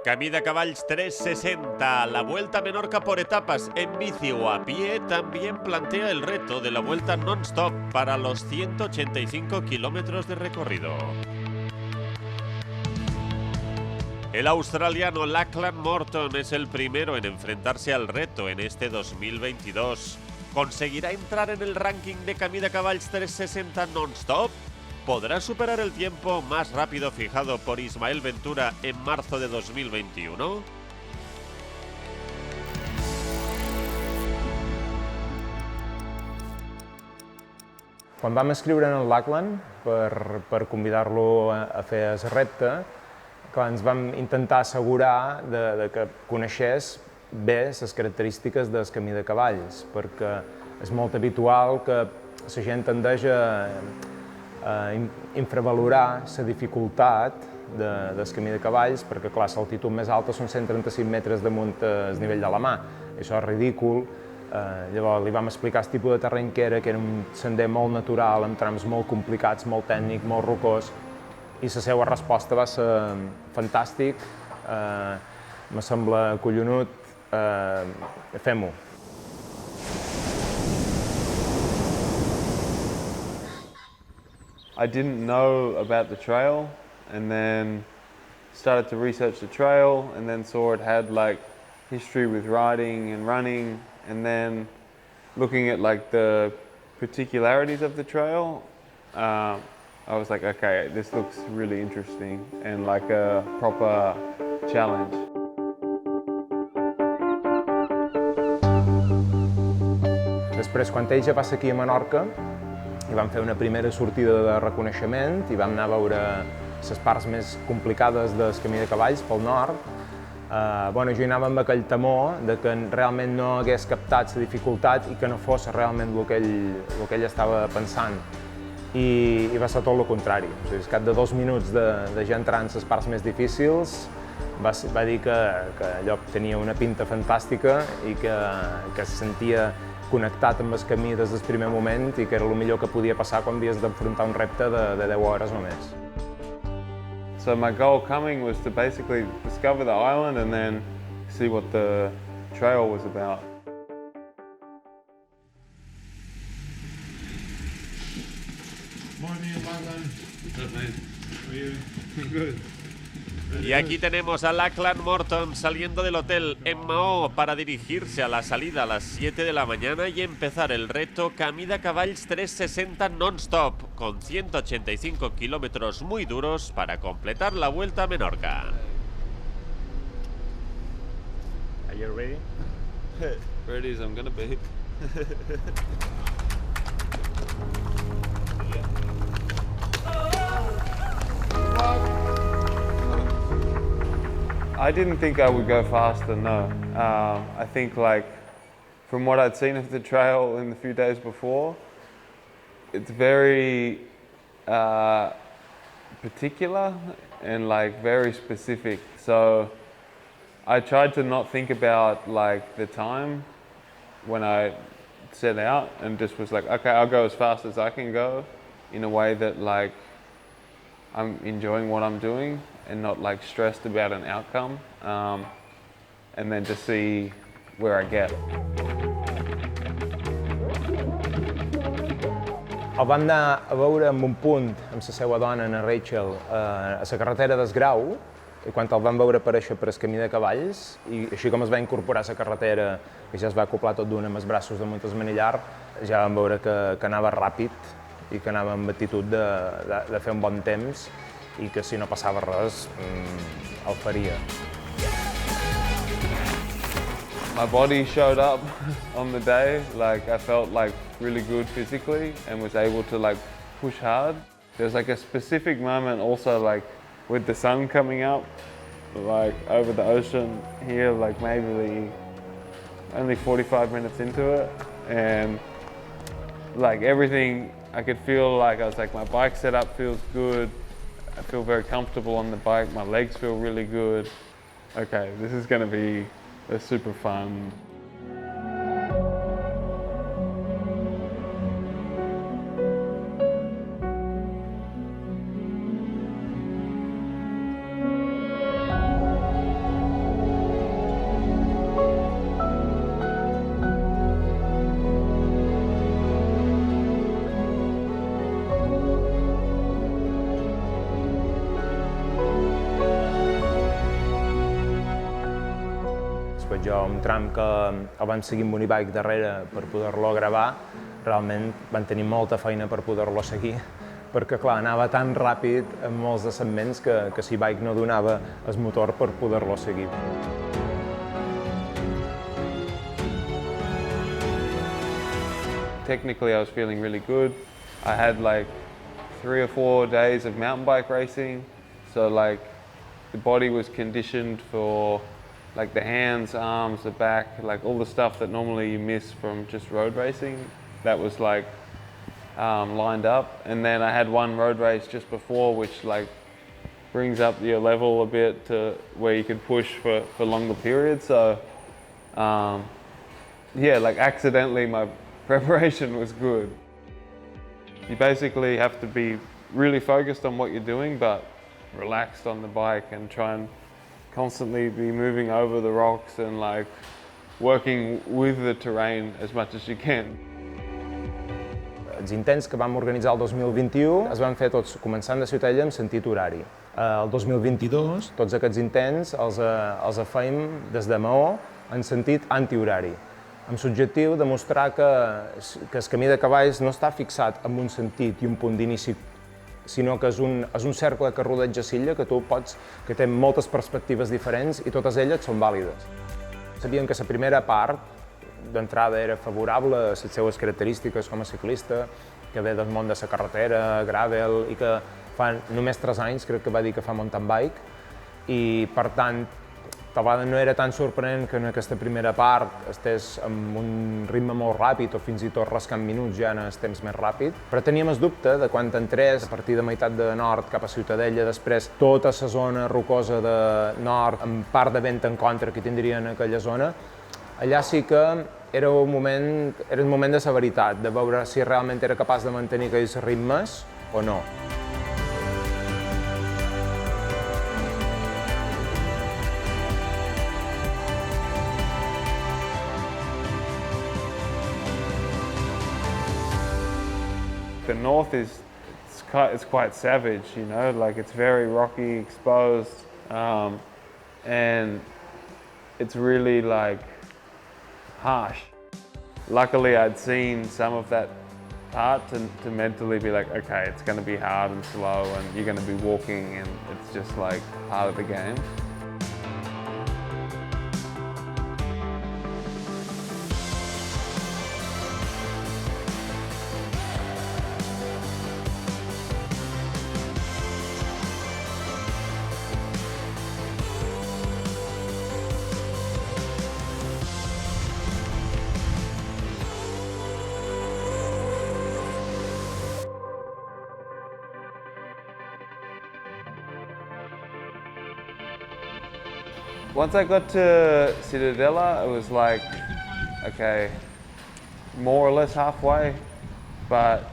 Camí de Cavalls 360, la Vuelta a Menorca por etapas en bici o a pie, también plantea el reto de la Vuelta Non-Stop para los 185 kilómetros de recorrido. El australiano Lachlan Morton es el primero en enfrentarse al reto en este 2022. ¿Conseguirá entrar en el ranking de Camí de Cavalls 360 Non-Stop? ¿Podrá superar el tiempo más rápido fijado por Ismael Ventura en marzo de 2021? Quan vam escriure en el Lachlan per convidar-lo a fer el repte, clar, ens vam intentar assegurar de que coneixés bé les característiques del Camí de Cavalls, perquè és molt habitual que la gent tendeix a infravalorar la dificultat del Camí de Cavalls, perquè clar, l'altitud més alta són 135 metres damunt el nivell de la mà. Això és ridícul. Llavors li vam explicar el tipus de terreny que era un sender molt natural, amb trams molt complicats, molt tècnic, molt rocós, i la seva resposta va ser fantàstic, me sembla collonut, fem-ho. I didn't know about the trail, and then started to research the trail, and then saw it had like history with riding and running, and then looking at like the particularities of the trail, I was like, okay, this looks really interesting and like a proper challenge. Després, quan ell ja va ser aquí a Menorca, i vam fer una primera sortida de reconeixement i vam anar a veure les parts més complicades del Camí de Cavalls pel nord. Jo hi anava amb aquell temor de que realment no hagués captat la dificultat i que no fos realment el que ell estava pensant. I va ser tot el contrari. Al cap de 2 minuts de ja entrar en les parts més difícils, va dir que allò tenia una pinta fantàstica i que se sentia connectat amb el camí des del primer moment i que era el millor que podia passar quan havies d'enfrontar un repte de 10 hores o més. So my goal coming was to basically discover the island and then see what the trail was about. Morning, Lachlan. Good, man. How are you? Good. Y aquí tenemos a Lachlan Morton saliendo del hotel en Maó para dirigirse a la salida a las 7 de la mañana y empezar el reto Camí de Cavalls 360 Non-Stop, con 185 kilómetros muy duros para completar la Vuelta a Menorca. Are you ready? Ready as I'm gonna be. I didn't think I would go faster, no. I think like, from what I'd seen of the trail in the few days before, it's very particular and like very specific. So I tried to not think about like the time when I set out and just was like, okay, I'll go as fast as I can go in a way that like I'm enjoying what I'm doing and not like stressed about an outcome, and then just see where I get. El vam anar a veure en un punt amb la seva dona, en Rachel, a la carretera del Grau, i quan el vam veure aparèixer per el Camí de Cavalls, i així com es va incorporar a la carretera i ja es va acoplar tot d'un amb els braços damunt el manillar, ja vam veure que anava ràpid i que anava amb actitud de fer un bon temps i que si no passava res el faria. My body showed up on the day, like I felt like really good physically and was able to like push hard. There's like a specific moment also like with the sun coming up, like over the ocean here, like maybe only 45 minutes into it, and like everything, I could feel like I was like, my bike setup feels good. I feel very comfortable on the bike. My legs feel really good. Okay, this is going to be a super fun. jo un tram que el vam seguir amb un e-bike darrere per poder-lo gravar, realment van tenir molta feina per poder-lo seguir, perquè clar, anava tan ràpid en molts de segments que si bike no donava el motor per poder-lo seguir. Technically, I was feeling really good. I had like 3 or 4 days of mountain bike racing, so like the body was conditioned for like the hands, arms, the back, like all the stuff that normally you miss from just road racing. That was like lined up, and then I had one road race just before, which like brings up your level a bit to where you could push for longer periods. So yeah, like accidentally my preparation was good. You basically have to be really focused on what you're doing, but relaxed on the bike and try and constantly be moving over the rocks and like working with the terrain as much as you can. Els intents que vam organitzar el 2021 es van fer tots començant de Ciutadella en sentit horari. El 2022, tots aquests intents els feim des de Maó en sentit antihorari, amb l'objectiu de mostrar que el Camí de Cavalls no està fixat en un sentit i un punt d'inici, sinó que és un cercle que rodeja l'illa que té moltes perspectives diferents i totes elles són vàlides. Sabíem que la primera part d'entrada era favorable a les seues característiques com a ciclista, que ve del món de la carretera, gravel, i que fa només 3 anys, crec que va dir que fa mountain bike, i per tant, tal vegada no era tan sorprenent que en aquesta primera part estés amb un ritme molt ràpid o fins i tot rascant minuts ja en el temps més ràpid, però teníem el dubte de quan entrés a partir de meitat de nord cap a Ciutadella, després tota la zona rocosa de nord amb part de vent en contra que tindrien aquella zona, allà sí que era el moment de la veritat, de veure si realment era capaç de mantenir aquells ritmes o no. The north it's quite savage, you know, like it's very rocky, exposed, and it's really like harsh. Luckily, I'd seen some of that part to mentally be like, okay, it's going to be hard and slow, and you're going to be walking, and it's just like part of the game. Once I got to Ciutadella, it was like, okay, more or less halfway, but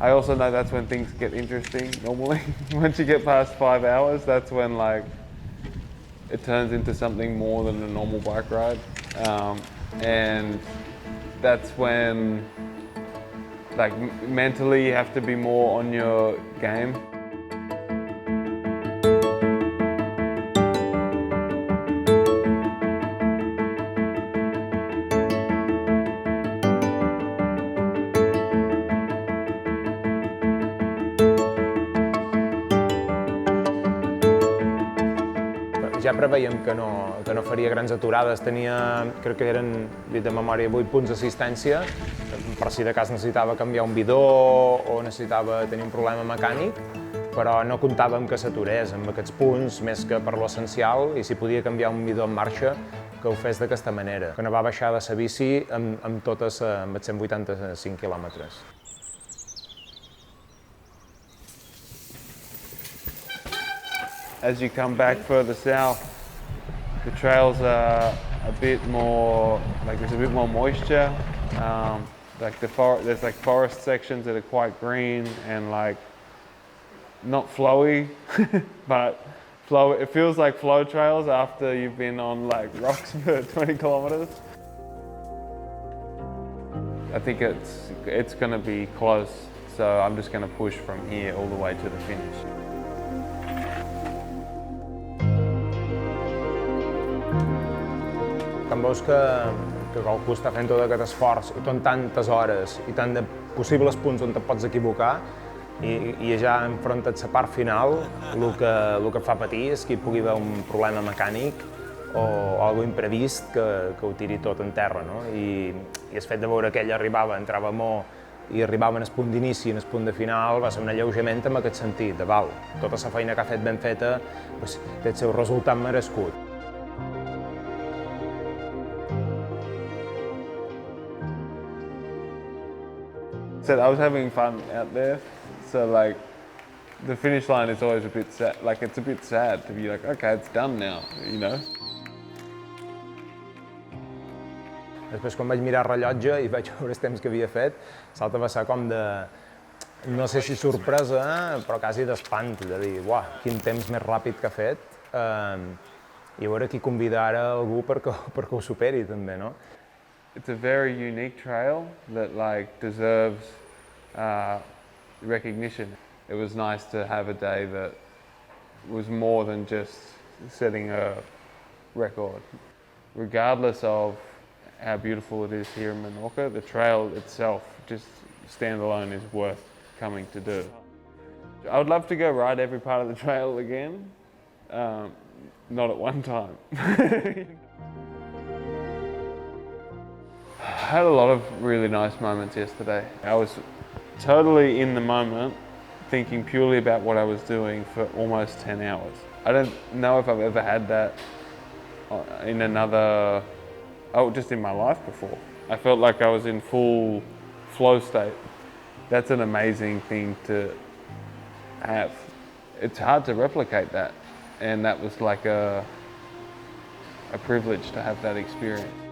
I also know that's when things get interesting normally. Once you get past 5 hours, that's when like it turns into something more than a normal bike ride. And that's when like mentally you have to be more on your game. Ja preveiem que no faria grans aturades, tenia, crec que eren, dit de memòria, 8 punts d'assistència, per si de cas necessitava canviar un bidó o necessitava tenir un problema mecànic, però no comptàvem que s'aturés amb aquests punts, més que per l'essencial, i si podia canviar un bidó en marxa, que ho fes d'aquesta manera, que no va baixar de la bici amb els 185 quilòmetres. As you come back further south, the trails are a bit more, like there's a bit more moisture. Like there's like forest sections that are quite green and like not flowy, but it feels like flow trails after you've been on like rocks for 20 kilometers. I think it's going to be close, so I'm just going to push from here all the way to the finish. veus que qualcú està fent tot aquest esforç i tot tantes hores i tant de possibles punts on te pots equivocar i ja enfronta't la part final, el que fa patir és que hi pugui haver un problema mecànic o algo imprevist que ho tiri tot en terra, no? I el fet de veure que ell arribava, entrava molt i arribava en el punt d'inici i en el punt de final va ser un alleujament en aquest sentit, de val, tota la feina que ha fet ben feta doncs, té el seu resultat merescut. Said I was having fun out there, so like the finish line is always a bit sad. Like it's a bit sad to be like, okay, it's done now, you know. Després, quan vaig mirar el rellotge i vaig veure el temps que havia fet, salta va ser com de, no sé si sorpresa, però quasi d'espant, de dir, uah, quin temps més ràpid que ha fet, i a veure qui convida ara algú perquè ho superi també, no? It's a very unique trail that like deserves recognition. It was nice to have a day that was more than just setting a record. Regardless of how beautiful it is here in Menorca, the trail itself, just standalone, is worth coming to do. I would love to go ride every part of the trail again, not at one time. I had a lot of really nice moments yesterday. I was totally in the moment, thinking purely about what I was doing for almost 10 hours. I don't know if I've ever had that in another, just in my life before. I felt like I was in full flow state. That's an amazing thing to have. It's hard to replicate that, and that was like a privilege to have that experience.